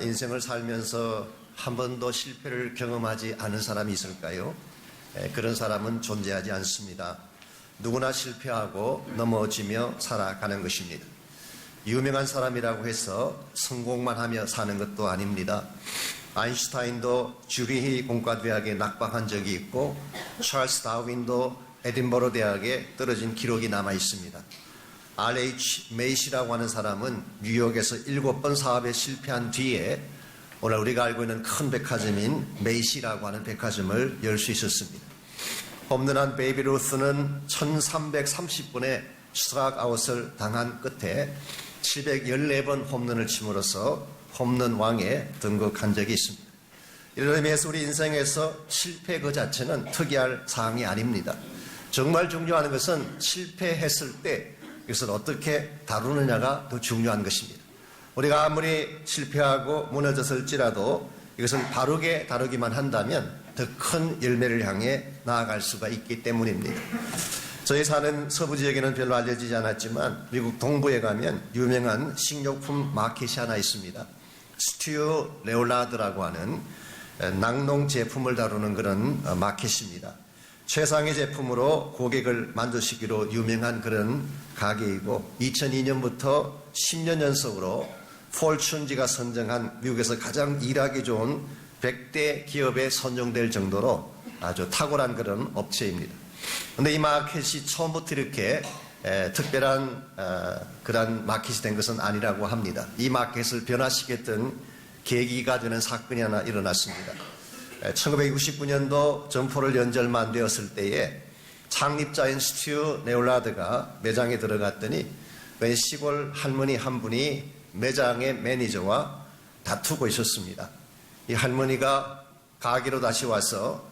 인생을 살면서 한 번도 실패를 경험하지 않은 사람이 있을까요? 그런 사람은 존재하지 않습니다. 누구나 실패하고 넘어지며 살아가는 것입니다. 유명한 사람이라고 해서 성공만 하며 사는 것도 아닙니다. 아인슈타인도 주리히 공과대학에 낙방한 적이 있고 찰스 다윈도 에딘버러 대학에 떨어진 기록이 남아 있습니다. R.H. 메이시라고 하는 사람은 뉴욕에서 7번 사업에 실패한 뒤에 오늘 우리가 알고 있는 큰 백화점인 메이시라고 하는 백화점을 열 수 있었습니다. 홈런한 베이비 루스는 1330번의 스트라이크아웃을 당한 끝에 714번 홈런을 침으로써 홈런 왕에 등극한 적이 있습니다. 이런 의미에서 우리 인생에서 실패 그 자체는 특이할 사항이 아닙니다. 정말 중요한 것은 실패했을 때 이것을 어떻게 다루느냐가 더 중요한 것입니다. 우리가 아무리 실패하고 무너졌을지라도 이것을 바르게 다루기만 한다면 더 큰 열매를 향해 나아갈 수가 있기 때문입니다. 저희 사는 서부 지역에는 별로 알려지지 않았지만 미국 동부에 가면 유명한 식료품 마켓이 하나 있습니다. 스튜 레올라드라고 하는 낙농 제품을 다루는 그런 마켓입니다. 최상의 제품으로 고객을 만드시기로 유명한 그런 가게이고 2002년부터 10년 연속으로 폴춘지가 선정한 미국에서 가장 일하기 좋은 100대 기업에 선정될 정도로 아주 탁월한 그런 업체입니다. 그런데 이 마켓이 처음부터 이렇게 특별한 그런 마켓이 된 것은 아니라고 합니다. 이 마켓을 변화시켰던 계기가 되는 사건이 하나 일어났습니다. 1969년도 점포를 연 지 얼마 안 되었을 때에 창립자인 스튜 네올라드가 매장에 들어갔더니 웬 시골 할머니 한 분이 매장의 매니저와 다투고 있었습니다. 이 할머니가 가게로 다시 와서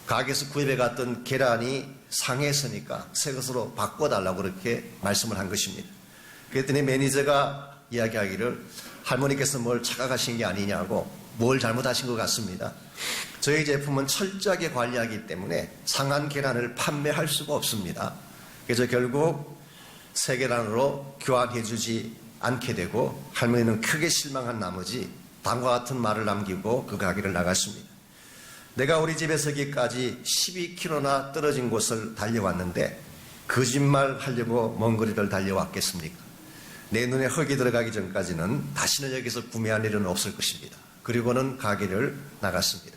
가게에서 구입해 갔던 계란이 상했으니까 새 것으로 바꿔달라고 그렇게 말씀을 한 것입니다. 그랬더니 매니저가 이야기하기를 할머니께서 뭘 착각하신 게 아니냐고 뭘 잘못하신 것 같습니다. 저희 제품은 철저하게 관리하기 때문에 상한 계란을 판매할 수가 없습니다. 그래서 결국 새 계란으로 교환해주지 않게 되고 할머니는 크게 실망한 나머지 다음과 같은 말을 남기고 그 가게를 나갔습니다. 내가 우리 집에 서기까지 12km나 떨어진 곳을 달려왔는데 거짓말 하려고 먼 거리를 달려왔겠습니까? 내 눈에 흙이 들어가기 전까지는 다시는 여기서 구매할 일은 없을 것입니다. 그리고는 가게를 나갔습니다.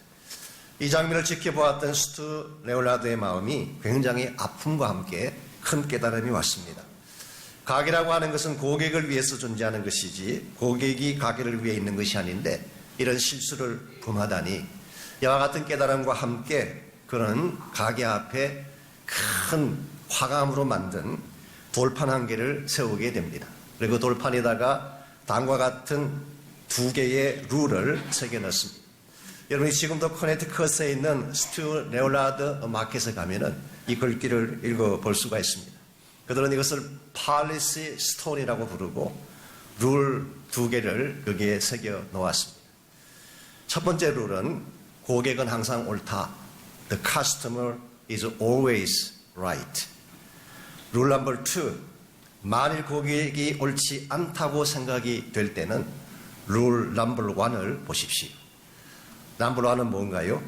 이 장면을 지켜보았던 스튜 레올라드의 마음이 굉장히 아픔과 함께 큰 깨달음이 왔습니다. 가게라고 하는 것은 고객을 위해서 존재하는 것이지 고객이 가게를 위해 있는 것이 아닌데 이런 실수를 범하다니 이와 같은 깨달음과 함께 그는 가게 앞에 큰 화감으로 만든 돌판 한 개를 세우게 됩니다. 그리고 돌판에다가 다음과 같은 2개의 룰을 새겨 넣습니다. 여러분이 지금도 커네티컷에 있는 스튜 레올라드 마켓에 가면은 이 글귀를 읽어볼 수가 있습니다. 그들은 이것을 팔리시 스톤이라고 부르고 룰 2개를 거기에 새겨 놓았습니다. 첫 번째 룰은 고객은 항상 옳다. The customer is always right. 룰 넘버 2. 만일 고객이 옳지 않다고 생각이 될 때는 룰 넘버 1을 보십시오. 넘버 1은 뭔가요?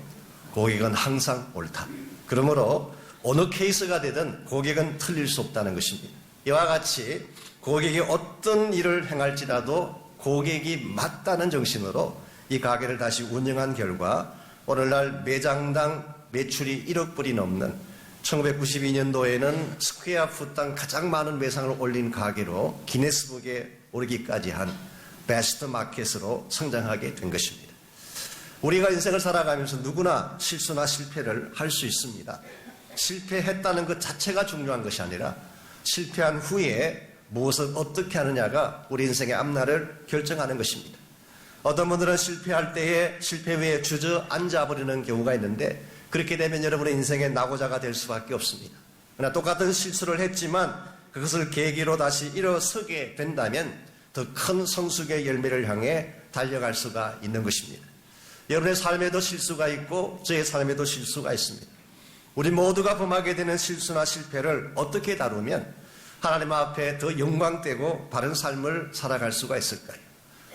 고객은 항상 옳다. 그러므로 어느 케이스가 되든 고객은 틀릴 수 없다는 것입니다. 이와 같이 고객이 어떤 일을 행할지라도 고객이 맞다는 정신으로 이 가게를 다시 운영한 결과 오늘날 매장당 매출이 1억 불이 넘는 1992년도에는 스퀘어 풋당 가장 많은 매상을 올린 가게로 기네스북에 오르기까지 한 베스트 마켓으로 성장하게 된 것입니다. 우리가 인생을 살아가면서 누구나 실수나 실패를 할 수 있습니다. 실패했다는 것 자체가 중요한 것이 아니라 실패한 후에 무엇을 어떻게 하느냐가 우리 인생의 앞날을 결정하는 것입니다. 어떤 분들은 실패할 때에 실패 후에 주저앉아 버리는 경우가 있는데 그렇게 되면 여러분의 인생의 낙오자가 될 수밖에 없습니다. 그러나 똑같은 실수를 했지만 그것을 계기로 다시 일어서게 된다면 더 큰 성숙의 열매를 향해 달려갈 수가 있는 것입니다. 여러분의 삶에도 실수가 있고 저의 삶에도 실수가 있습니다. 우리 모두가 범하게 되는 실수나 실패를 어떻게 다루면 하나님 앞에 더 영광되고 바른 삶을 살아갈 수가 있을까요?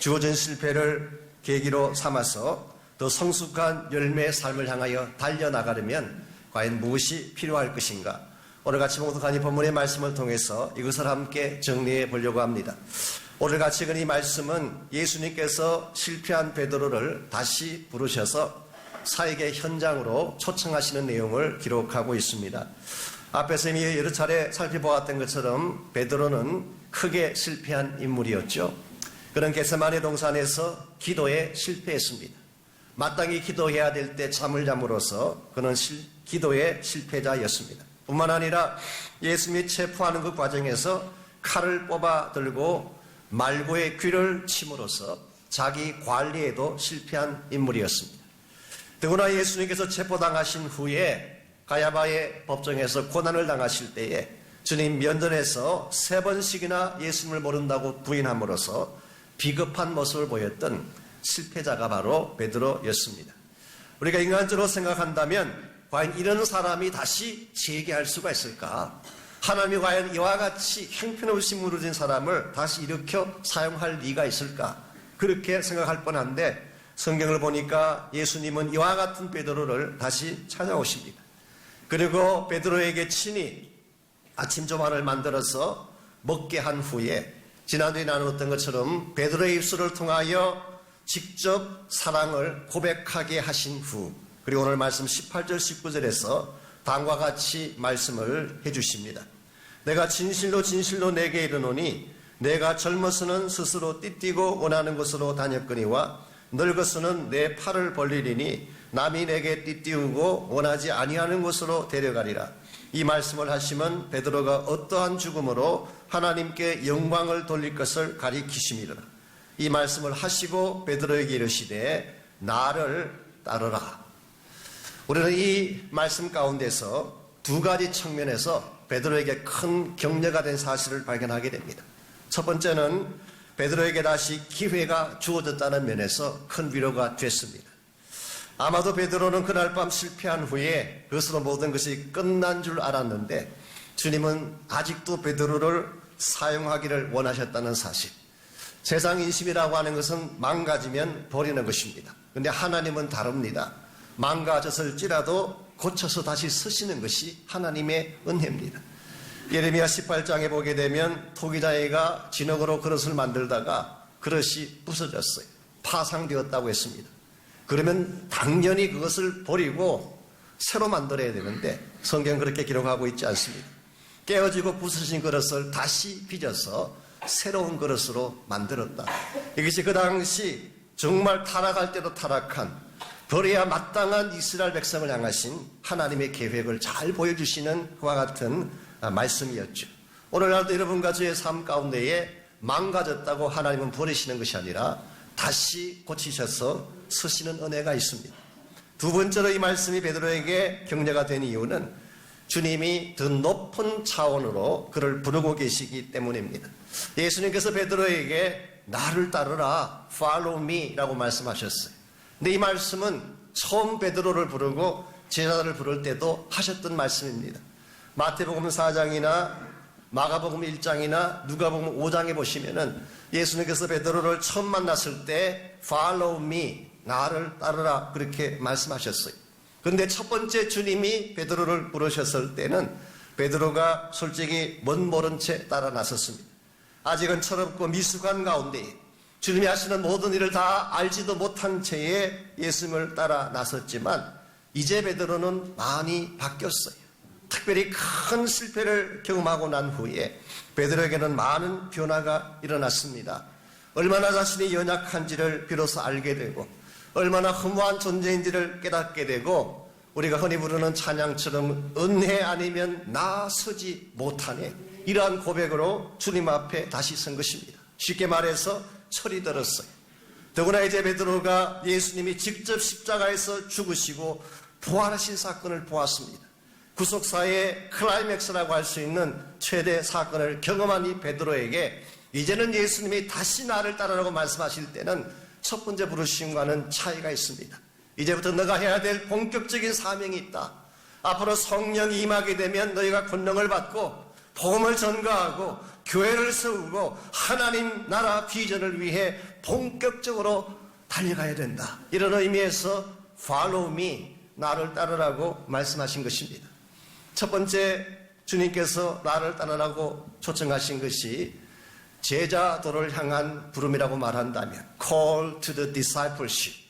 주어진 실패를 계기로 삼아서 더 성숙한 열매의 삶을 향하여 달려나가려면 과연 무엇이 필요할 것인가? 오늘 같이 봉독한 이 본문의 말씀을 통해서 이것을 함께 정리해 보려고 합니다. 오늘 같이 읽은 이 말씀은 예수님께서 실패한 베드로를 다시 부르셔서 사역의 현장으로 초청하시는 내용을 기록하고 있습니다. 앞에서 이미 여러 차례 살펴보았던 것처럼 베드로는 크게 실패한 인물이었죠. 그는 겟세마네 동산에서 기도에 실패했습니다. 마땅히 기도해야 될 때 잠을 잠으로써 그는 기도의 실패자였습니다. 뿐만 아니라 예수님이 체포하는 그 과정에서 칼을 뽑아 들고 말고의 귀를 침으로써 자기 관리에도 실패한 인물이었습니다. 더구나 예수님께서 체포당하신 후에 가야바의 법정에서 고난을 당하실 때에 주님 면전에서 3번씩이나 예수님을 모른다고 부인함으로써 비겁한 모습을 보였던 실패자가 바로 베드로였습니다. 우리가 인간적으로 생각한다면 과연 이런 사람이 다시 재기할 수가 있을까? 하나님이 과연 이와 같이 형편없이 무너진 사람을 다시 일으켜 사용할 리가 있을까? 그렇게 생각할 뻔한데 성경을 보니까 예수님은 이와 같은 베드로를 다시 찾아오십니다. 그리고 베드로에게 친히 아침 조반을 만들어서 먹게 한 후에 지난주에 나누었던 것처럼 베드로의 입술을 통하여 직접 사랑을 고백하게 하신 후 그리고 오늘 말씀 18절 19절에서 다음과 같이 말씀을 해주십니다. 내가 진실로 진실로 내게 이르노니 내가 젊어서는 스스로 띠띠고 원하는 곳으로 다녔거니와 늙어서는 내 팔을 벌리리니 남이 내게 띠띠우고 원하지 아니하는 곳으로 데려가리라. 이 말씀을 하시면 베드로가 어떠한 죽음으로 하나님께 영광을 돌릴 것을 가리키심이라. 이 말씀을 하시고 베드로에게 이르시되 나를 따르라. 우리는 이 말씀 가운데서 두 가지 측면에서 베드로에게 큰 격려가 된 사실을 발견하게 됩니다. 첫 번째는 베드로에게 다시 기회가 주어졌다는 면에서 큰 위로가 됐습니다. 아마도 베드로는 그날 밤 실패한 후에 그것으로 모든 것이 끝난 줄 알았는데 주님은 아직도 베드로를 사용하기를 원하셨다는 사실. 세상 인심이라고 하는 것은 망가지면 버리는 것입니다. 그런데 하나님은 다릅니다. 망가졌을지라도 고쳐서 다시 쓰시는 것이 하나님의 은혜입니다. 예레미야 18장에 보게 되면 토기장이가 진흙으로 그릇을 만들다가 그릇이 부서졌어요. 파상되었다고 했습니다. 그러면 당연히 그것을 버리고 새로 만들어야 되는데 성경은 그렇게 기록하고 있지 않습니다. 깨어지고 부서진 그릇을 다시 빚어서 새로운 그릇으로 만들었다. 이것이 그 당시 정말 타락할 때도 타락한 버려야 마땅한 이스라엘 백성을 향하신 하나님의 계획을 잘 보여주시는 그와 같은 말씀이었죠. 오늘날도 여러분과 저의 삶 가운데에 망가졌다고 하나님은 버리시는 것이 아니라 다시 고치셔서 쓰시는 은혜가 있습니다. 두 번째로 이 말씀이 베드로에게 격려가 된 이유는 주님이 더 높은 차원으로 그를 부르고 계시기 때문입니다. 예수님께서 베드로에게 나를 따르라, follow me 라고 말씀하셨어요. 근데 이 말씀은 처음 베드로를 부르고 제자들을 부를 때도 하셨던 말씀입니다. 마태복음 4장이나 마가복음 1장이나 누가복음 5장에 보시면은 예수님께서 베드로를 처음 만났을 때 follow me, 나를 따르라 그렇게 말씀하셨어요. 그런데 첫 번째 주님이 베드로를 부르셨을 때는 베드로가 솔직히 멋 모른 채 따라 나섰습니다. 아직은 철없고 미숙한 가운데 주님이 하시는 모든 일을 다 알지도 못한 채에 예수님을 따라 나섰지만 이제 베드로는 많이 바뀌었어요. 특별히 큰 실패를 경험하고 난 후에 베드로에게는 많은 변화가 일어났습니다. 얼마나 자신이 연약한지를 비로소 알게 되고 얼마나 허무한 존재인지를 깨닫게 되고 우리가 흔히 부르는 찬양처럼 은혜 아니면 나 서지 못하네, 이러한 고백으로 주님 앞에 다시 선 것입니다. 쉽게 말해서 철이 들었어요. 더구나 이제 베드로가 예수님이 직접 십자가에서 죽으시고 부활하신 사건을 보았습니다. 구속사의 클라이맥스라고 할 수 있는 최대 사건을 경험한 이 베드로에게 이제는 예수님이 다시 나를 따르라고 말씀하실 때는 첫 번째 부르심과는 차이가 있습니다. 이제부터 너가 해야 될 본격적인 사명이 있다. 앞으로 성령이 임하게 되면 너희가 권능을 받고 복음을 전가하고 교회를 세우고 하나님 나라 비전을 위해 본격적으로 달려가야 된다. 이런 의미에서 follow me, 나를 따르라고 말씀하신 것입니다. 첫 번째, 주님께서 나를 따르라고 초청하신 것이 제자도를 향한 부름이라고 말한다면 call to the discipleship.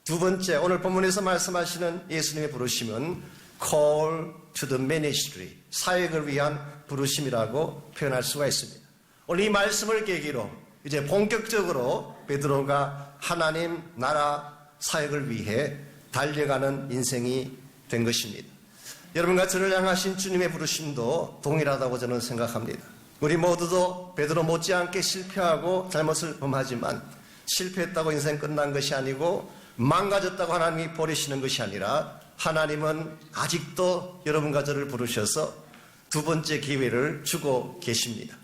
두 번째, 오늘 본문에서 말씀하시는 예수님의 부르심은 call to the ministry, 사역을 위한 부르심이라고 표현할 수가 있습니다. 오늘 이 말씀을 계기로 이제 본격적으로 베드로가 하나님 나라 사역을 위해 달려가는 인생이 된 것입니다. 여러분과 저를 향하신 주님의 부르심도 동일하다고 저는 생각합니다. 우리 모두도 베드로 못지않게 실패하고 잘못을 범하지만 실패했다고 인생 끝난 것이 아니고 망가졌다고 하나님이 버리시는 것이 아니라 하나님은 아직도 여러분과 저를 부르셔서 두 번째 기회를 주고 계십니다.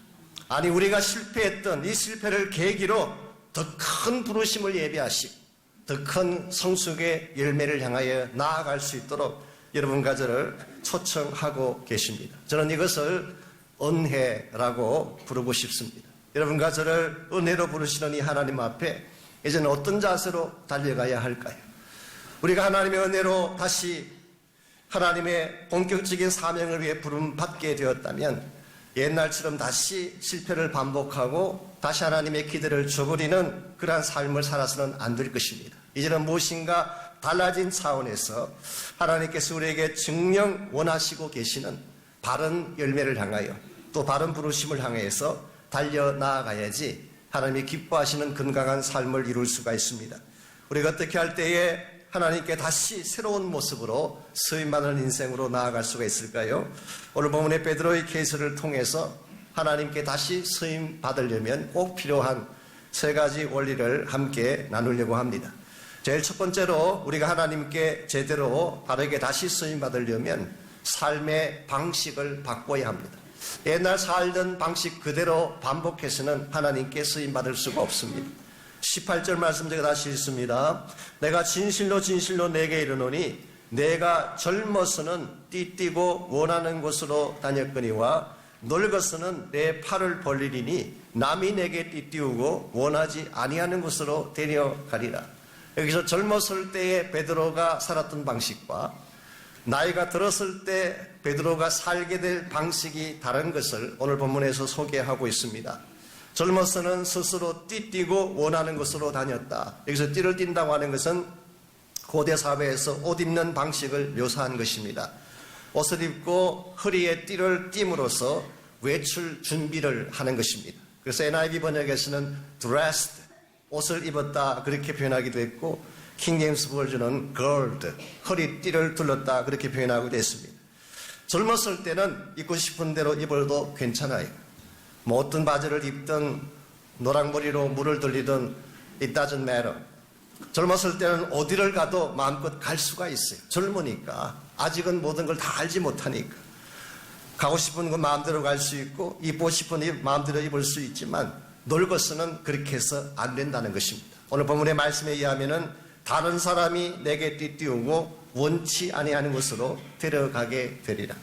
아니, 우리가 실패했던 이 실패를 계기로 더 큰 부르심을 예비하시고 더 큰 성숙의 열매를 향하여 나아갈 수 있도록 여러분과 저를 초청하고 계십니다. 저는 이것을 은혜라고 부르고 싶습니다. 여러분과 저를 은혜로 부르시는 이 하나님 앞에 이제는 어떤 자세로 달려가야 할까요? 우리가 하나님의 은혜로 다시 하나님의 본격적인 사명을 위해 부름받게 되었다면 옛날처럼 다시 실패를 반복하고 다시 하나님의 기대를 저버리는 그러한 삶을 살아서는 안 될 것입니다. 이제는 무엇인가 달라진 차원에서 하나님께서 우리에게 증명 원하시고 계시는 바른 열매를 향하여 또 바른 부르심을 향해서 달려나아가야지 하나님이 기뻐하시는 건강한 삶을 이룰 수가 있습니다. 우리가 어떻게 할 때에 하나님께 다시 새로운 모습으로 쓰임받는 인생으로 나아갈 수가 있을까요? 오늘 본문의 베드로의 케이스를 통해서 하나님께 다시 쓰임받으려면 꼭 필요한 세 가지 원리를 함께 나누려고 합니다. 제일 첫 번째로 우리가 하나님께 제대로 바르게 다시 쓰임받으려면 삶의 방식을 바꿔야 합니다. 옛날 살던 방식 그대로 반복해서는 하나님께 쓰임받을 수가 없습니다. 18절 말씀 제가 다시 읽습니다. 내가 진실로 진실로 내게 이르노니 내가 젊어서는 띠띠고 원하는 곳으로 다녔거니와 늙어서는 내 팔을 벌리리니 남이 내게 띠띠우고 원하지 아니하는 곳으로 데려가리라. 여기서 젊었을 때의 베드로가 살았던 방식과 나이가 들었을 때 베드로가 살게 될 방식이 다른 것을 오늘 본문에서 소개하고 있습니다. 젊어서는 스스로 띠띠고 원하는 곳으로 다녔다. 여기서 띠를 띈다고 하는 것은 고대 사회에서 옷 입는 방식을 묘사한 것입니다. 옷을 입고 허리에 띠를 띠므로써 외출 준비를 하는 것입니다. 그래서 NIV 번역에서는 dressed, 옷을 입었다 그렇게 표현하기도 했고 킹제임스 버전은 girded, 허리띠를 둘렀다 그렇게 표현하기도 했습니다. 젊었을 때는 입고 싶은 대로 입어도 괜찮아요. 뭐 어떤 바지를 입든 노랑머리로 물을 들리든 it doesn't matter. 젊었을 때는 어디를 가도 마음껏 갈 수가 있어요. 젊으니까 아직은 모든 걸 다 알지 못하니까 가고 싶은 건 마음대로 갈 수 있고 입고 싶은 옷 마음대로 입을 수 있지만 늙어서는 그렇게 해서 안 된다는 것입니다. 오늘 본문의 말씀에 의하면은 다른 사람이 내게 띠띠우고 원치 아니하는 곳으로 데려가게 되리라.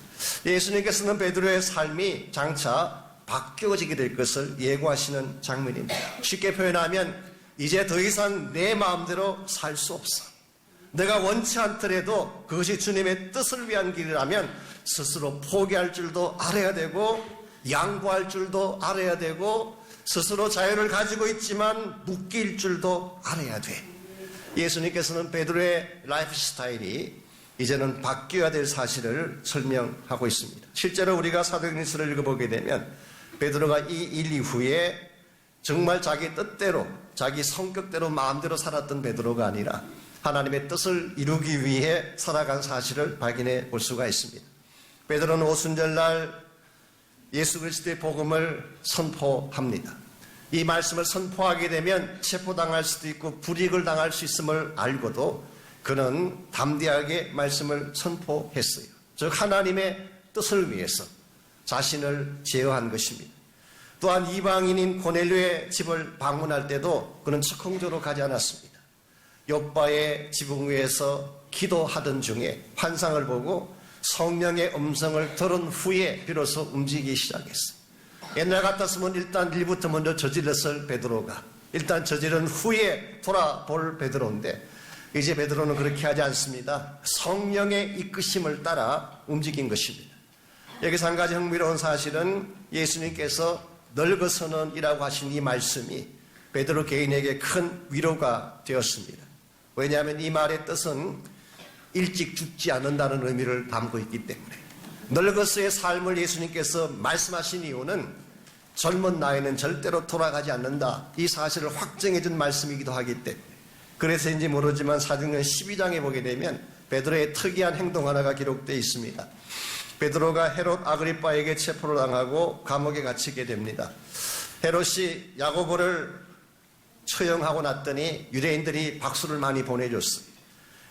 예수님께서는 베드로의 삶이 장차 바뀌어지게 될 것을 예고하시는 장면입니다. 쉽게 표현하면 이제 더 이상 내 마음대로 살 수 없어. 내가 원치 않더라도 그것이 주님의 뜻을 위한 길이라면 스스로 포기할 줄도 알아야 되고 양보할 줄도 알아야 되고 스스로 자유를 가지고 있지만 묶일 줄도 알아야 돼. 예수님께서는 베드로의 라이프 스타일이 이제는 바뀌어야 될 사실을 설명하고 있습니다. 실제로 우리가 사도행전서를 읽어보게 되면 베드로가 이 일 이후에 정말 자기 뜻대로 자기 성격대로 마음대로 살았던 베드로가 아니라 하나님의 뜻을 이루기 위해 살아간 사실을 발견해 볼 수가 있습니다. 베드로는 오순절날 예수 그리스도의 복음을 선포합니다. 이 말씀을 선포하게 되면 체포당할 수도 있고 불이익을 당할 수 있음을 알고도 그는 담대하게 말씀을 선포했어요. 즉 하나님의 뜻을 위해서 자신을 제어한 것입니다. 또한 이방인인 고넬료의 집을 방문할 때도 그는 즉흥적으로 가지 않았습니다. 욥바의 지붕 위에서 기도하던 중에 환상을 보고 성령의 음성을 들은 후에 비로소 움직이기 시작했어요. 옛날 같았으면 일단 일부터 먼저 저질렀을 베드로가 일단 저지른 후에 돌아볼 베드로인데 이제 베드로는 그렇게 하지 않습니다. 성령의 이끄심을 따라 움직인 것입니다. 여기서 한 가지 흥미로운 사실은 예수님께서 늙어서는 이라고 하신 이 말씀이 베드로 개인에게 큰 위로가 되었습니다. 왜냐하면 이 말의 뜻은 일찍 죽지 않는다는 의미를 담고 있기 때문에 늙어서의 삶을 예수님께서 말씀하신 이유는 젊은 나이는 절대로 돌아가지 않는다. 이 사실을 확정해 준 말씀이기도 하기 때문에 그래서인지 모르지만 사도행전 12장에 보게 되면 베드로의 특이한 행동 하나가 기록되어 있습니다. 베드로가 헤롯 아그리빠에게 체포를 당하고 감옥에 갇히게 됩니다. 헤롯이 야고보를 처형하고 났더니 유대인들이 박수를 많이 보내줬어요.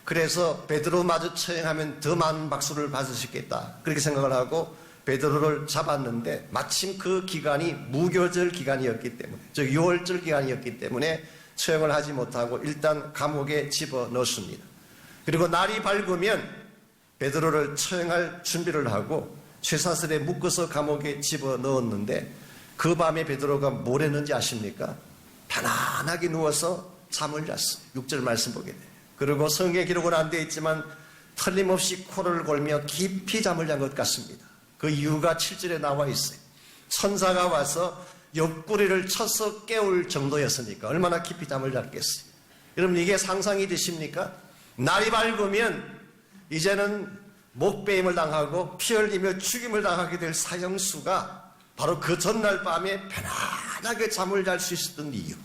그래서 베드로마저 처형하면 더 많은 박수를 받을 수 있겠다. 그렇게 생각을 하고 베드로를 잡았는데 마침 그 기간이 무교절 기간이었기 때문에 즉 6월절 기간이었기 때문에 처형을 하지 못하고 일단 감옥에 집어넣습니다. 그리고 날이 밝으면 베드로를 처형할 준비를 하고 쇠사슬에 묶어서 감옥에 집어넣었는데 그 밤에 베드로가 뭘 했는지 아십니까? 편안하게 누워서 잠을 잤어요. 6절 말씀 보게 돼요. 그리고 성경에 기록은 안 되어 있지만 틀림없이 코를 골며 깊이 잠을 잔 것 같습니다. 그 이유가 7절에 나와 있어요. 천사가 와서 옆구리를 쳐서 깨울 정도였으니까 얼마나 깊이 잠을 잤겠어요. 여러분 이게 상상이 되십니까? 날이 밝으면 이제는 목베임을 당하고 피 흘리며 죽임을 당하게 될 사형수가 바로 그 전날 밤에 편안하게 잠을 잘 수 있었던 이유,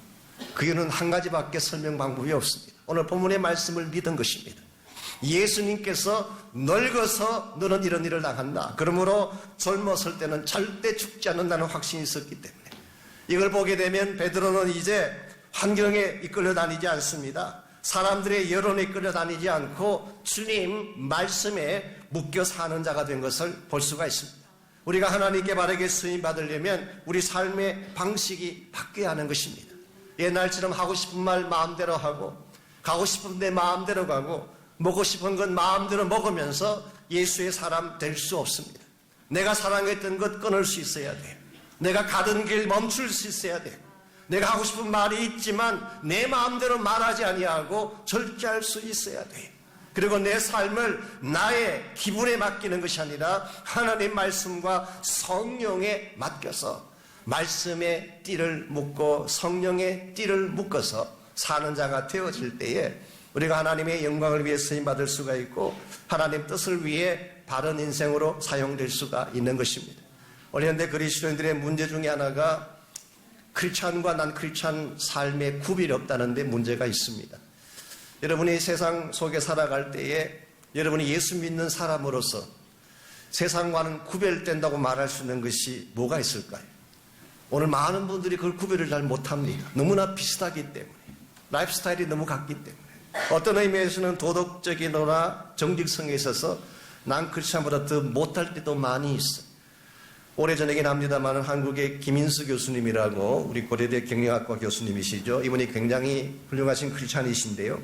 그 이유는 한 가지밖에 설명 방법이 없습니다. 오늘 본문의 말씀을 믿은 것입니다. 예수님께서 늙어서 너는 이런 일을 당한다. 그러므로 젊었을 때는 절대 죽지 않는다는 확신이 있었기 때문에 이걸 보게 되면 베드로는 이제 환경에 이끌려 다니지 않습니다. 사람들의 여론에 이끌려 다니지 않고 주님 말씀에 묶여 사는 자가 된 것을 볼 수가 있습니다. 우리가 하나님께 바르게 쓰임 받으려면 우리 삶의 방식이 바뀌어야 하는 것입니다. 옛날처럼 하고 싶은 말 마음대로 하고 가고 싶은 데 마음대로 가고 먹고 싶은 건 마음대로 먹으면서 예수의 사람 될 수 없습니다. 내가 사랑했던 것 끊을 수 있어야 돼요. 내가 가던 길 멈출 수 있어야 돼요. 내가 하고 싶은 말이 있지만 내 마음대로 말하지 아니하고 절제할 수 있어야 돼요. 그리고 내 삶을 나의 기분에 맡기는 것이 아니라 하나님 말씀과 성령에 맡겨서 말씀의 띠를 묶고 성령의 띠를 묶어서 사는 자가 되어질 때에 우리가 하나님의 영광을 위해 쓰임받을 수가 있고 하나님 뜻을 위해 바른 인생으로 사용될 수가 있는 것입니다. 우리 현대 그리스도인들의 문제 중에 하나가 크리스찬과 난 크리스찬 삶에 구별이 없다는 데 문제가 있습니다. 여러분이 세상 속에 살아갈 때에 여러분이 예수 믿는 사람으로서 세상과는 구별된다고 말할 수 있는 것이 뭐가 있을까요? 오늘 많은 분들이 그걸 구별을 잘 못합니다. 너무나 비슷하기 때문에 라이프 스타일이 너무 같기 때문에 어떤 의미에서는 도덕적이거나 정직성에 있어서 난 크리스찬보다 더 못할 때도 많이 있어요. 오래전이긴 합니다만 한국의 김인수 교수님이라고 우리 고려대 경영학과 교수님이시죠. 이분이 굉장히 훌륭하신 크리스찬이신데요.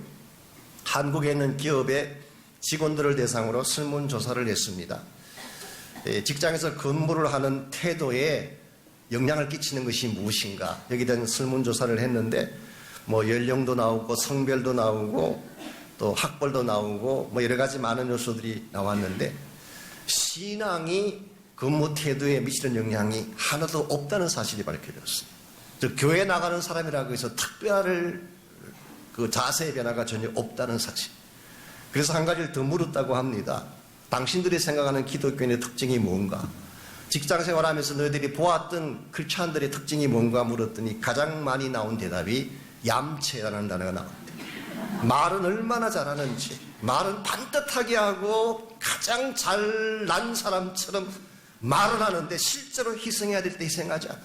한국에 있는 기업의 직원들을 대상으로 설문조사를 했습니다. 직장에서 근무를 하는 태도에 영향을 끼치는 것이 무엇인가 여기에 대한 설문조사를 했는데 뭐 연령도 나오고 성별도 나오고 또 학벌도 나오고 뭐 여러 가지 많은 요소들이 나왔는데 신앙이 근무 태도에 미치는 영향이 하나도 없다는 사실이 밝혀졌어요. 즉 교회 나가는 사람이라고 해서 특별한 그 자세의 변화가 전혀 없다는 사실. 그래서 한 가지를 더 물었다고 합니다. 당신들이 생각하는 기독교인의 특징이 뭔가? 직장 생활하면서 너희들이 보았던 크리스찬들의 특징이 뭔가 물었더니 가장 많이 나온 대답이 얌체라는 단어가 나옵니다. 말은 얼마나 잘하는지, 말은 반듯하게 하고 가장 잘난 사람처럼 말을 하는데 실제로 희생해야 될 때 희생하지 않아요.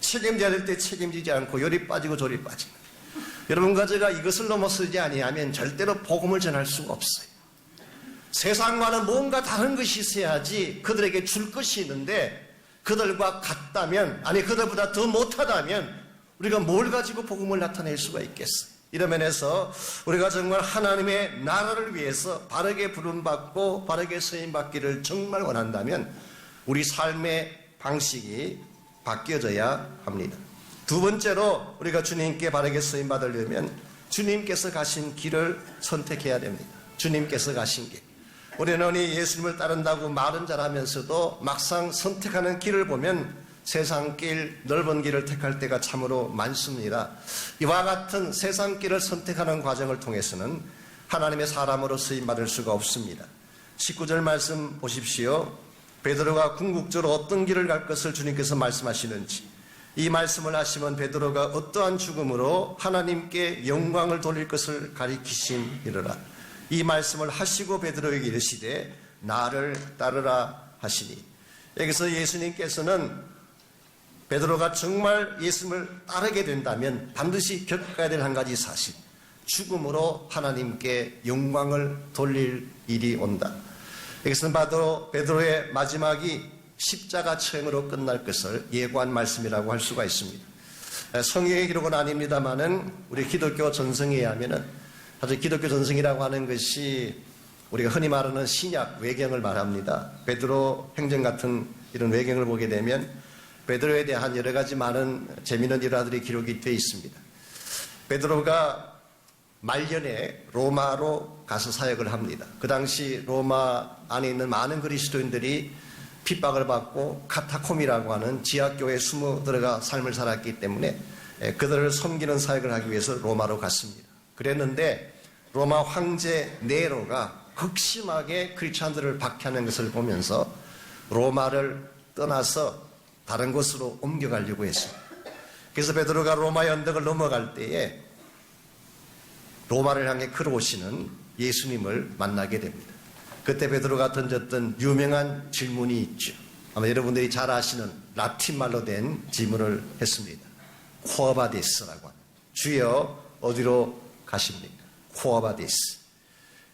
책임져야 될 때 책임지지 않고 요리 빠지고 조리 빠지는. 여러분과 제가 이것을 넘어서지 아니하면 절대로 복음을 전할 수가 없어요. 세상과는 뭔가 다른 것이 있어야지 그들에게 줄 것이 있는데 그들과 같다면 아니 그들보다 더 못하다면 우리가 뭘 가지고 복음을 나타낼 수가 있겠어요. 이런 면에서 우리가 정말 하나님의 나라를 위해서 바르게 부름받고 바르게 쓰임받기를 정말 원한다면 우리 삶의 방식이 바뀌어져야 합니다. 두 번째로 우리가 주님께 바르게 쓰임 받으려면 주님께서 가신 길을 선택해야 됩니다. 주님께서 가신 길. 우리는 예수님을 따른다고 말은 잘하면서도 막상 선택하는 길을 보면 세상 길, 넓은 길을 택할 때가 참으로 많습니다. 이와 같은 세상 길을 선택하는 과정을 통해서는 하나님의 사람으로 쓰임받을 수가 없습니다. 19절 말씀 보십시오. 베드로가 궁극적으로 어떤 길을 갈 것을 주님께서 말씀하시는지, 이 말씀을 하시면 베드로가 어떠한 죽음으로 하나님께 영광을 돌릴 것을 가리키심이로라. 이 말씀을 하시고 베드로에게 이르시되 나를 따르라 하시니, 여기서 예수님께서는 베드로가 정말 예수님을 따르게 된다면 반드시 겪어야 될 한 가지 사실, 죽음으로 하나님께 영광을 돌릴 일이 온다. 여기서는 바로 베드로의 마지막이 십자가 처형으로 끝날 것을 예고한 말씀이라고 할 수가 있습니다. 성경의 기록은 아닙니다만은 우리 기독교 전승에 의하면은, 사실 기독교 전승이라고 하는 것이 우리가 흔히 말하는 신약 외경을 말합니다. 베드로 행전 같은 이런 외경을 보게 되면 베드로에 대한 여러 가지 많은 재미있는 일화들이 기록이 되어 있습니다. 베드로가 말년에 로마로 가서 사역을 합니다. 그 당시 로마 안에 있는 많은 그리스도인들이 핍박을 받고 카타콤이라고 하는 지하교에 숨어 들어가 삶을 살았기 때문에 그들을 섬기는 사역을 하기 위해서 로마로 갔습니다. 그랬는데 로마 황제 네로가 극심하게 크리스찬들을 박해하는 것을 보면서 로마를 떠나서 다른 곳으로 옮겨가려고 했습니다. 그래서 베드로가 로마의 언덕을 넘어갈 때에 로마를 향해 걸어오시는 예수님을 만나게 됩니다. 그때 베드로가 던졌던 유명한 질문이 있죠. 아마 여러분들이 잘 아시는 라틴 말로 된 질문을 했습니다. 코아바디스라고 하는, 주여 어디로 가십니까? 코아바디스.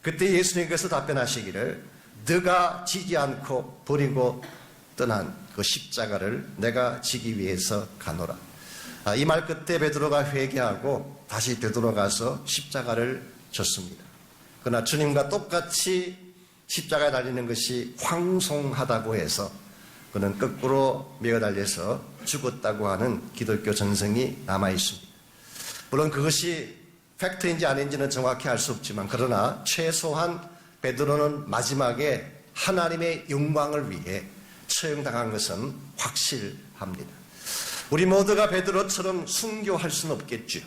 그때 예수님께서 답변하시기를 너가 지지 않고 버리고 떠난 그 십자가를 내가 지기 위해서 가노라. 이 말 끝에 베드로가 회개하고 다시 베드로 가서 십자가를 졌습니다. 그러나 주님과 똑같이 십자가에 달리는 것이 황송하다고 해서 그는 거꾸로 매어 달려서 죽었다고 하는 기독교 전승이 남아 있습니다. 물론 그것이 팩트인지 아닌지는 정확히 알 수 없지만, 그러나 최소한 베드로는 마지막에 하나님의 영광을 위해 처형당한 것은 확실합니다. 우리 모두가 베드로처럼 순교할 수는 없겠죠.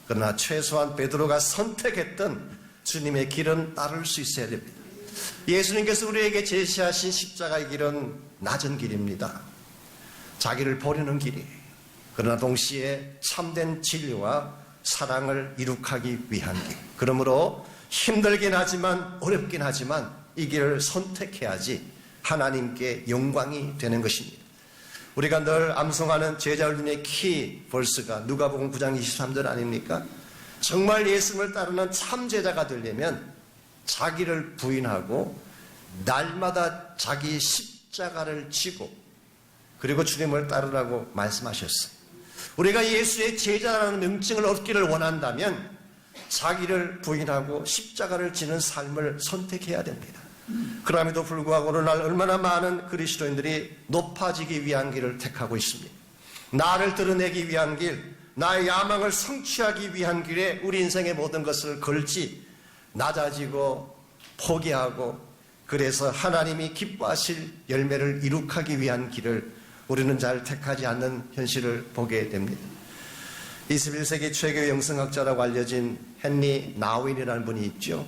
그러나 최소한 베드로가 선택했던 주님의 길은 따를 수 있어야 됩니다. 예수님께서 우리에게 제시하신 십자가의 길은 낮은 길입니다. 자기를 버리는 길이에요. 그러나 동시에 참된 진리와 사랑을 이룩하기 위한 길. 그러므로 힘들긴 하지만, 어렵긴 하지만 이 길을 선택해야지 하나님께 영광이 되는 것입니다. 우리가 늘 암송하는 제자훈련의 키 벌스가 누가복음 9장 23절 아닙니까? 정말 예수님을 따르는 참 제자가 되려면 자기를 부인하고 날마다 자기 십자가를 지고 그리고 주님을 따르라고 말씀하셨어요. 우리가 예수의 제자라는 명칭을 얻기를 원한다면 자기를 부인하고 십자가를 지는 삶을 선택해야 됩니다. 그럼에도 불구하고 오늘날 얼마나 많은 그리스도인들이 높아지기 위한 길을 택하고 있습니다. 나를 드러내기 위한 길, 나의 야망을 성취하기 위한 길에 우리 인생의 모든 것을 걸지 낮아지고 포기하고, 그래서 하나님이 기뻐하실 열매를 이룩하기 위한 길을 우리는 잘 택하지 않는 현실을 보게 됩니다. 21세기 최고의 영성학자라고 알려진 헨리 나윈이라는 분이 있죠.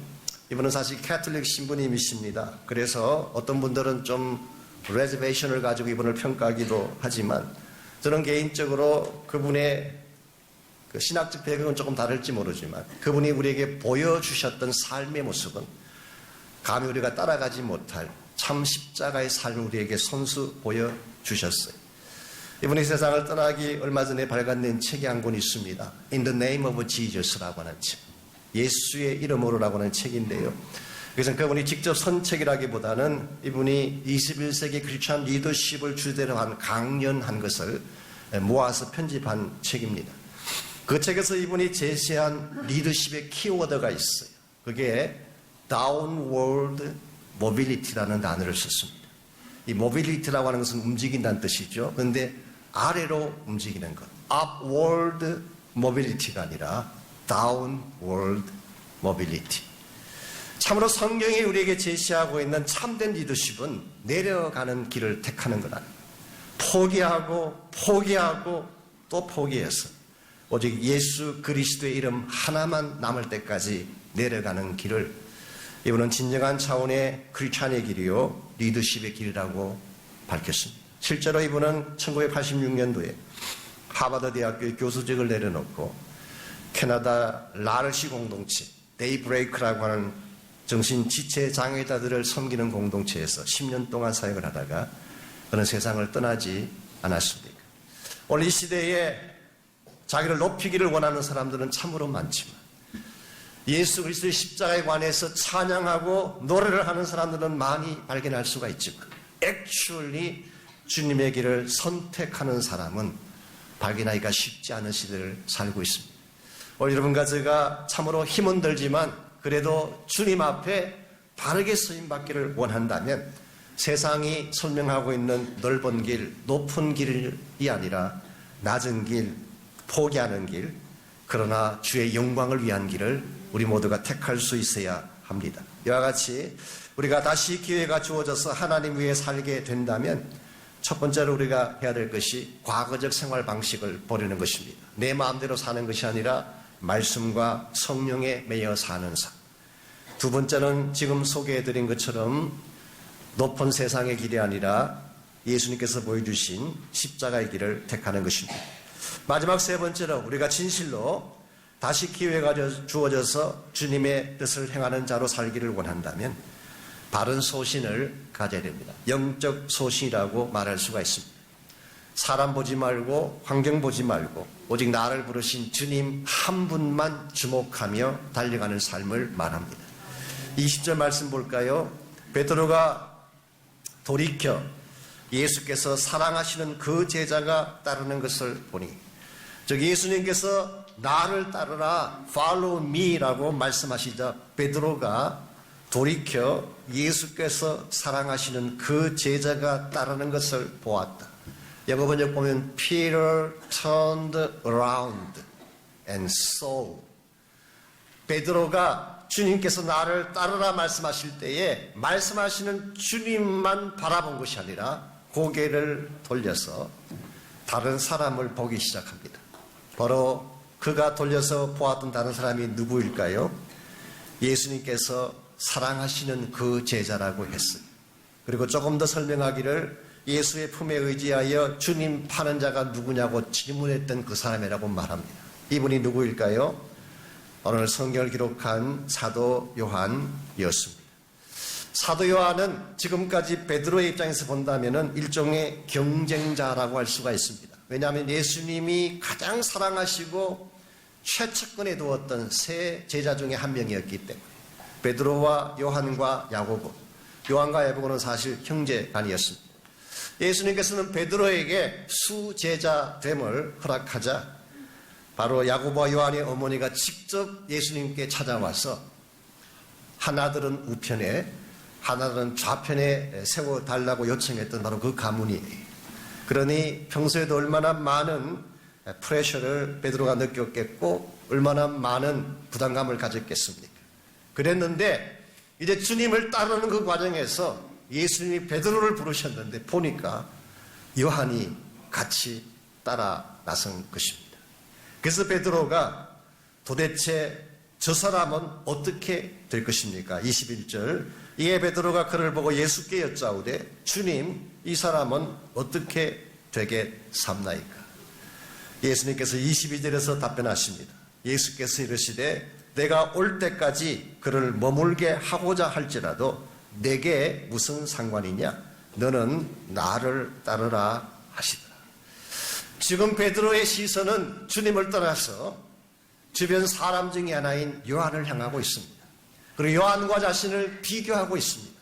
이분은 사실 캐톨릭 신부님이십니다. 그래서 어떤 분들은 좀 레저베이션을 가지고 이분을 평가하기도 하지만, 저는 개인적으로 그분의 그 신학적 배경은 조금 다를지 모르지만 그분이 우리에게 보여주셨던 삶의 모습은 감히 우리가 따라가지 못할 참 십자가의 삶을 우리에게 손수 보여주셨어요. 이분이 세상을 떠나기 얼마 전에 발간된 책이 한 권 있습니다. In the Name of Jesus라고 하는 책, 예수의 이름으로라고 하는 책인데요. 그래서 그분이 직접 선 책이라기보다는 이분이 21세기 크리스천 리더십을 주제로 한 강연한 것을 모아서 편집한 책입니다. 그 책에서 이분이 제시한 리더십의 키워드가 있어요. 그게 Downward Mobility라는 단어를 썼습니다. 이 모빌리티라고 하는 것은 움직인다는 뜻이죠. 그런데 아래로 움직이는 것. upward mobility가 아니라 downward mobility. 참으로 성경이 우리에게 제시하고 있는 참된 리더십은 내려가는 길을 택하는 것 아닙니다. 포기하고 또 포기해서 오직 예수 그리스도의 이름 하나만 남을 때까지 내려가는 길을 이분은 진정한 차원의 크리스찬의 길이요 리더십의 길이라고 밝혔습니다. 실제로 이분은 1986년도에 하버드 대학교의 교수직을 내려놓고 캐나다 라르시 공동체 데이브레이크라고 하는 정신지체 장애자들을 섬기는 공동체에서 10년 동안 사역을 하다가 그는 세상을 떠나지 않았습니다. 오늘 이 시대에 자기를 높이기를 원하는 사람들은 참으로 많지만 예수 그리스도의 십자가에 관해서 찬양하고 노래를 하는 사람들은 많이 발견할 수가 있지만 actually 주님의 길을 선택하는 사람은 발견하기가 쉽지 않은 시대를 살고 있습니다. 오늘 여러분과 제가 참으로 힘은 들지만 그래도 주님 앞에 바르게 쓰임받기를 원한다면 세상이 설명하고 있는 넓은 길, 높은 길이 아니라 낮은 길, 포기하는 길, 그러나 주의 영광을 위한 길을 우리 모두가 택할 수 있어야 합니다. 이와 같이 우리가 다시 기회가 주어져서 하나님 위해 살게 된다면 첫 번째로 우리가 해야 될 것이 과거적 생활 방식을 버리는 것입니다. 내 마음대로 사는 것이 아니라 말씀과 성령에 매여 사는 삶. 두 번째는 지금 소개해드린 것처럼 높은 세상의 길이 아니라 예수님께서 보여주신 십자가의 길을 택하는 것입니다. 마지막 세 번째로 우리가 진실로 다시 기회가 주어져서 주님의 뜻을 행하는 자로 살기를 원한다면 바른 소신을 가져야 됩니다. 영적 소신이라고 말할 수가 있습니다. 사람 보지 말고 환경 보지 말고 오직 나를 부르신 주님 한 분만 주목하며 달려가는 삶을 말합니다. 20절 말씀 볼까요? 베드로가 돌이켜 예수께서 사랑하시는 그 제자가 따르는 것을 보니 즉 예수님께서 나를 따르라 follow me라고 말씀하시자 베드로가 돌이켜 예수께서 사랑하시는 그 제자가 따르는 것을 보았다. 영어 번역 보면 Peter turned around and saw. 베드로가 주님께서 나를 따르라 말씀하실 때에 말씀하시는 주님만 바라본 것이 아니라 고개를 돌려서 다른 사람을 보기 시작합니다. 바로 그가 돌려서 보았던 다른 사람이 누구일까요? 예수님께서 사랑하시는 그 제자라고 했어요. 그리고 조금 더 설명하기를 예수의 품에 의지하여 주님 파는 자가 누구냐고 질문했던 그 사람이라고 말합니다. 이분이 누구일까요? 오늘 성경을 기록한 사도 요한이었습니다. 사도 요한은 지금까지 베드로의 입장에서 본다면 일종의 경쟁자라고 할 수가 있습니다. 왜냐하면 예수님이 가장 사랑하시고 최측근에 두었던 세 제자 중에 한 명이었기 때문에 베드로와 요한과 야고보, 요한과 야고보는 사실 형제간이었습니다. 예수님께서는 베드로에게 수제자됨을 허락하자 바로 야고보와 요한의 어머니가 직접 예수님께 찾아와서 하나들은 우편에 하나들은 좌편에 세워달라고 요청했던 바로 그 가문이에요. 그러니 평소에도 얼마나 많은 프레셔를 베드로가 느꼈겠고 얼마나 많은 부담감을 가졌겠습니까? 그랬는데 이제 주님을 따르는 그 과정에서 예수님이 베드로를 부르셨는데 보니까 요한이 같이 따라 나선 것입니다. 그래서 베드로가 도대체 저 사람은 어떻게 될 것입니까? 21절 이에 베드로가 그를 보고 예수께 여짜오되 주님 이 사람은 어떻게 되게 삼나이까? 예수님께서 22절에서 답변하십니다. 예수께서 이르시되 내가 올 때까지 그를 머물게 하고자 할지라도 내게 무슨 상관이냐? 너는 나를 따르라 하시더라. 지금 베드로의 시선은 주님을 떠나서 주변 사람 중에 하나인 요한을 향하고 있습니다. 그리고 요한과 자신을 비교하고 있습니다.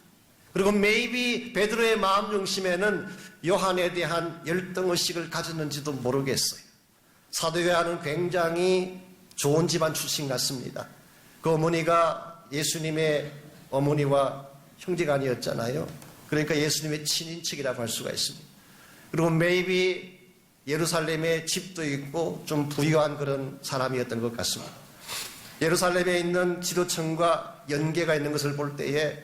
그리고 maybe 베드로의 마음 중심에는 요한에 대한 열등의식을 가졌는지도 모르겠어요. 사도 요한은 굉장히 좋은 집안 출신 같습니다. 그 어머니가 예수님의 어머니와 형제간이었잖아요. 그러니까 예수님의 친인척이라고 할 수가 있습니다. 그리고 maybe 예루살렘에 집도 있고 좀 부유한 그런 사람이었던 것 같습니다. 예루살렘에 있는 지도층과 연계가 있는 것을 볼 때에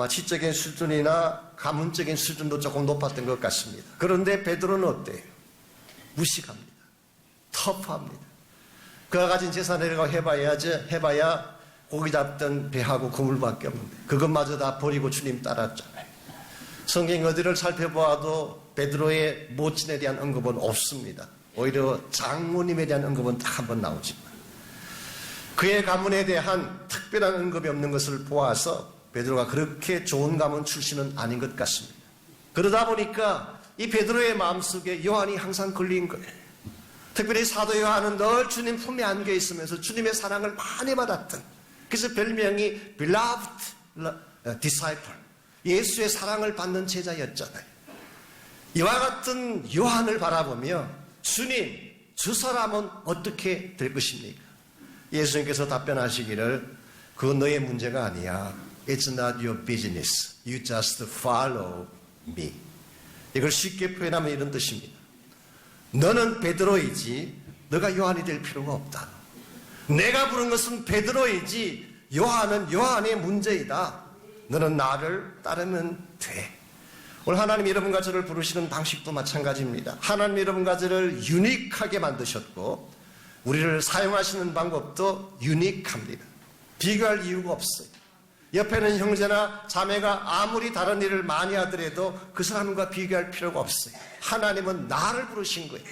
지적인 수준이나 가문적인 수준도 조금 높았던 것 같습니다. 그런데 베드로는 어때요? 무식합니다. 터프합니다. 그가 가진 재산이라고 해봐야 고기 잡던 배하고 그물밖에 없는데 그것마저 다 버리고 주님 따랐잖아요. 성경 어디를 살펴보아도 베드로의 모친에 대한 언급은 없습니다. 오히려 장모님에 대한 언급은 딱 한 번 나오지만 그의 가문에 대한 특별한 언급이 없는 것을 보아서 베드로가 그렇게 좋은 가문 출신은 아닌 것 같습니다. 그러다 보니까 이 베드로의 마음속에 요한이 항상 걸린 거예요. 특별히 사도 요한은 늘 주님 품에 안겨 있으면서 주님의 사랑을 많이 받았던, 그래서 별명이 Beloved Disciple, 예수의 사랑을 받는 제자였잖아요. 이와 같은 요한을 바라보며 주님, 저 사람은 어떻게 될 것입니까? 예수님께서 답변하시기를 그건 너의 문제가 아니야. It's not your business. You just follow me. 이걸 쉽게 표현하면 이런 뜻입니다. 너는 베드로이지 너가 요한이 될 필요가 없다. 내가 부른 것은 베드로이지 요한은 요한의 문제이다. 너는 나를 따르면 돼. 오늘 하나님 여러분과 저를 부르시는 방식도 마찬가지입니다. 하나님 여러분과 저를 유니크하게 만드셨고 우리를 사용하시는 방법도 유니크합니다. 비교할 이유가 없어요. 옆에는 형제나 자매가 아무리 다른 일을 많이 하더라도 그 사람과 비교할 필요가 없어요. 하나님은 나를 부르신 거예요.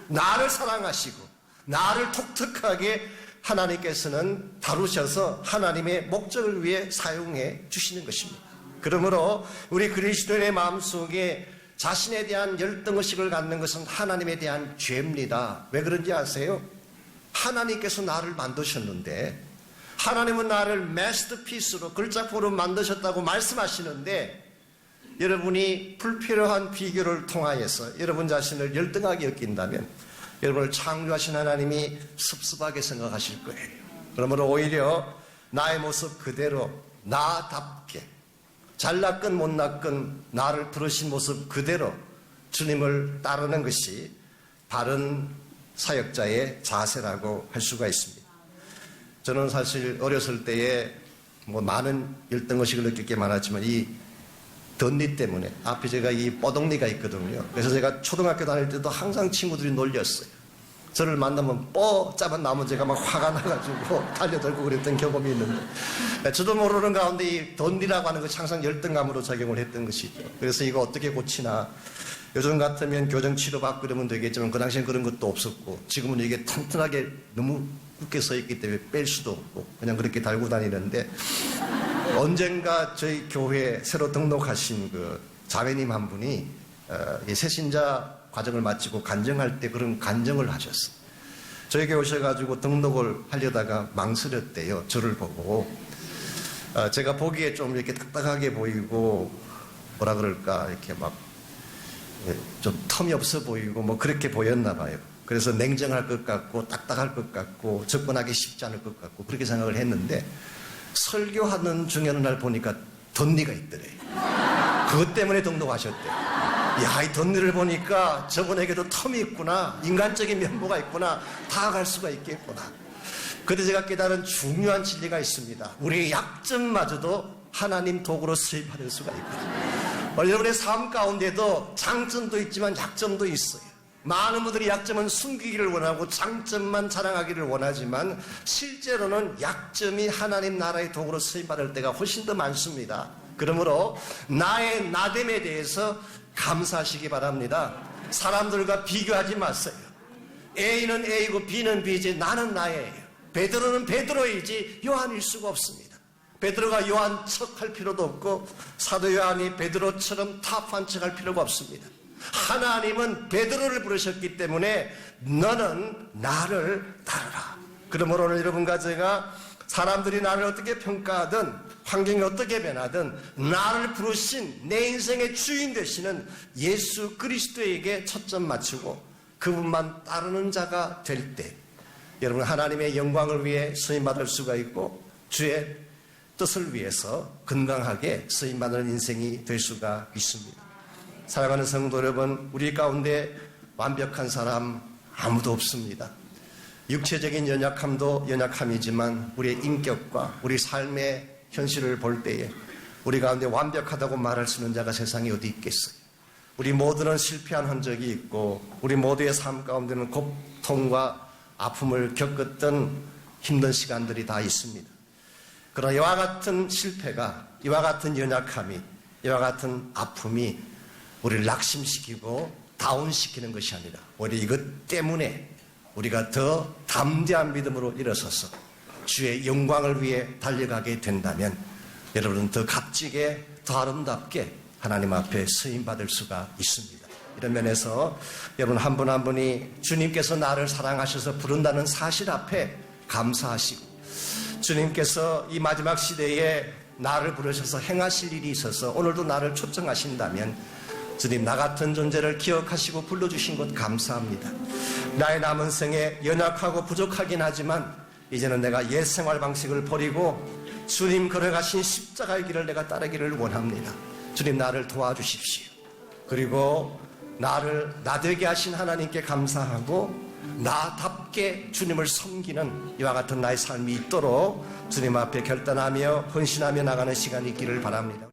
나를 사랑하시고 나를 독특하게 하나님께서는 다루셔서 하나님의 목적을 위해 사용해 주시는 것입니다. 그러므로 우리 그리스도인의 마음속에 자신에 대한 열등의식을 갖는 것은 하나님에 대한 죄입니다. 왜 그런지 아세요? 하나님께서 나를 만드셨는데 하나님은 나를 마스터피스로 걸작품으로 만드셨다고 말씀하시는데 여러분이 불필요한 비교를 통하여서 여러분 자신을 열등하게 여긴다면 여러분을 창조하신 하나님이 섭섭하게 생각하실 거예요. 그러므로 오히려 나의 모습 그대로 나답게 잘났건 못났건 나를 부르신 모습 그대로 주님을 따르는 것이 바른 사역자의 자세라고 할 수가 있습니다. 저는 사실 어렸을 때에 많은 열등의식을 느낄 게 많았지만 이 덧니 때문에 앞에 제가 이 뻐덕니가 있거든요. 그래서 제가 초등학교 다닐 때도 항상 친구들이 놀렸어요. 저를 만나면 짜만 나면 제가 막 화가 나가지고 달려들고 그랬던 경험이 있는데 저도 모르는 가운데 이 덧니라고 하는 것이 항상 열등감으로 작용을 했던 것이죠. 그래서 이거 어떻게 고치나 요즘 같으면 교정 치료받고 그러면 되겠지만 그 당시엔 그런 것도 없었고 지금은 이게 튼튼하게 너무 굳게 서 있기 때문에 뺄 수도 없고 그냥 그렇게 달고 다니는데 언젠가 저희 교회에 새로 등록하신 그 자매님 한 분이 새신자 과정을 마치고 간증할 때 그런 간증을 하셨어요. 저에게 오셔가지고 등록을 하려다가 망설였대요. 저를 보고. 제가 보기에 좀 이렇게 딱딱하게 보이고 뭐라 그럴까 이렇게 막 좀 텀이 없어 보이고 그렇게 보였나 봐요. 그래서 냉정할 것 같고 딱딱할 것 같고 접근하기 쉽지 않을 것 같고 그렇게 생각을 했는데 설교하는 중에 어느 날 보니까 덧니가 있더래요. 그것 때문에 등록하셨대요. 야, 이 덧니를 보니까 저분에게도 텀이 있구나, 인간적인 면모가 있구나, 다가갈 수가 있겠구나. 그때 제가 깨달은 중요한 진리가 있습니다. 우리의 약점마저도 하나님 도구로 수입받을 수가 있거든요. 여러분의 삶 가운데도 장점도 있지만 약점도 있어요. 많은 분들이 약점은 숨기기를 원하고 장점만 자랑하기를 원하지만 실제로는 약점이 하나님 나라의 도구로 쓰임받을 때가 훨씬 더 많습니다. 그러므로 나의 나됨에 대해서 감사하시기 바랍니다. 사람들과 비교하지 마세요. A는 A고 B는 B지 나는 나예요. 베드로는 베드로이지 요한일 수가 없습니다. 베드로가 요한 척할 필요도 없고 사도 요한이 베드로처럼 탑한 척할 필요가 없습니다. 하나님은 베드로를 부르셨기 때문에 너는 나를 따르라. 그러므로 오늘 여러분과 제가 사람들이 나를 어떻게 평가하든 환경이 어떻게 변하든 나를 부르신 내 인생의 주인 되시는 예수 그리스도에게 초점 맞추고 그분만 따르는 자가 될 때 여러분 하나님의 영광을 위해 쓰임받을 수가 있고 주의 뜻을 위해서 건강하게 쓰임받는 인생이 될 수가 있습니다. 사랑하는 성도 여러분, 우리 가운데 완벽한 사람 아무도 없습니다. 육체적인 연약함도 연약함이지만 우리의 인격과 우리 삶의 현실을 볼 때에 우리 가운데 완벽하다고 말할 수 있는 자가 세상에 어디 있겠어요? 우리 모두는 실패한 흔적이 있고 우리 모두의 삶 가운데는 고통과 아픔을 겪었던 힘든 시간들이 다 있습니다. 그러나 이와 같은 실패가, 이와 같은 연약함이, 이와 같은 아픔이 우리를 낙심시키고 다운시키는 것이 아니라 오히려 이것 때문에 우리가 더 담대한 믿음으로 일어서서 주의 영광을 위해 달려가게 된다면 여러분은 더 값지게, 더 아름답게 하나님 앞에 쓰임받을 수가 있습니다. 이런 면에서 여러분 한 분 한 분이 주님께서 나를 사랑하셔서 부른다는 사실 앞에 감사하시고, 주님께서 이 마지막 시대에 나를 부르셔서 행하실 일이 있어서 오늘도 나를 초청하신다면 주님, 나 같은 존재를 기억하시고 불러주신 것 감사합니다. 나의 남은 생에 연약하고 부족하긴 하지만 이제는 내가 옛 생활 방식을 버리고 주님 걸어가신 십자가의 길을 내가 따르기를 원합니다. 주님, 나를 도와주십시오. 그리고 나를 나되게 하신 하나님께 감사하고 나답게 주님을 섬기는 이와 같은 나의 삶이 있도록 주님 앞에 결단하며 헌신하며 나가는 시간이 있기를 바랍니다.